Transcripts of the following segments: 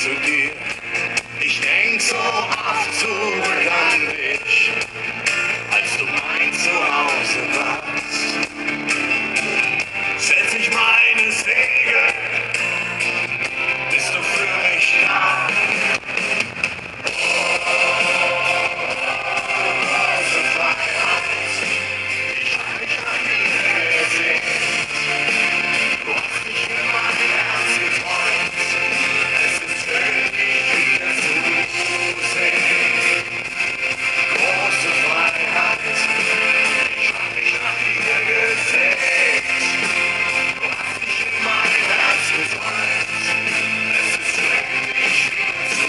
zu dir. Ich denk so oft zurück an dich, als du mein Zuhause warst. Setz ich meine Segel, bist du für mich da. Große Freiheit, ich hab mich an dir gesehen. Du hast mich in mein Herz geträumt, es ist schön, dich wieder zu sehen. Große Freiheit, ich hab mich an dir gesehen. Du hast mich in mein Herz geträumt, es ist schön, dich wieder zu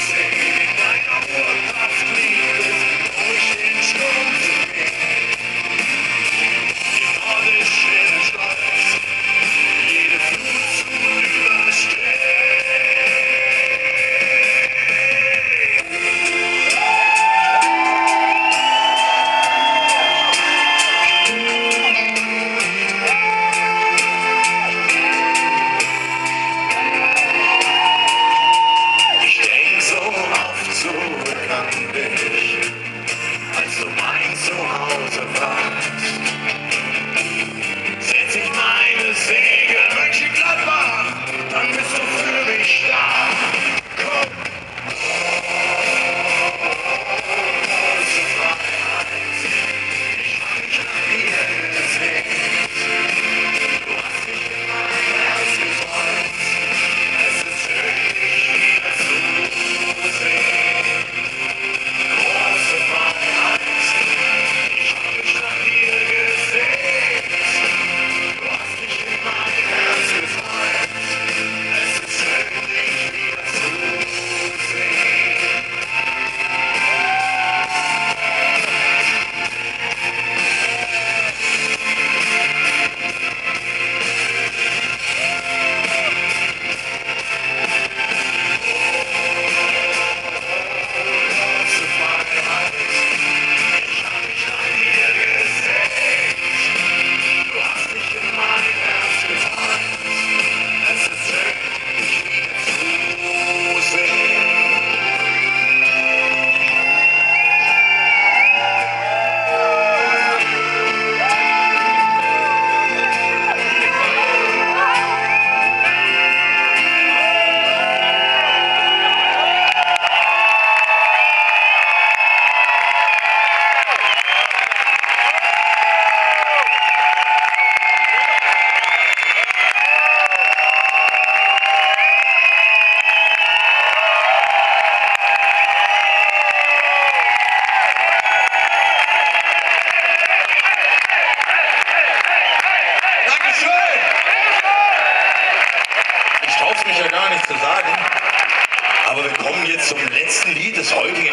sehen. In deiner Urkraft liegt es, durch den Sturm zu gehen. In nordischen Stolz, jede Flut zu überstehen. Ich denk so oft zurück an dich, als du mein Zuhause warst. Setz ich meine Segel Mönchengladbach, dann bist du für mich da. Komm. Große Freiheit, ich hab mich an dir gesehen. Du hast mich in mein Herz geträumt, es ist schön, dich wieder zu sehen. Große Freiheit, ich hab mich an dir gesehen. Du hast mich in mein Herz geträumt, es ist schön, dich wieder zu sehen. Große Freiheit, ich hab mich an dir gesehen. Du hast mich in mein Herz geträumt, es ist schön, dich wieder zu sehen. Dankeschön! Ich traue es mich ja gar nicht zu sagen, aber wir kommen jetzt zum letzten Lied des heutigen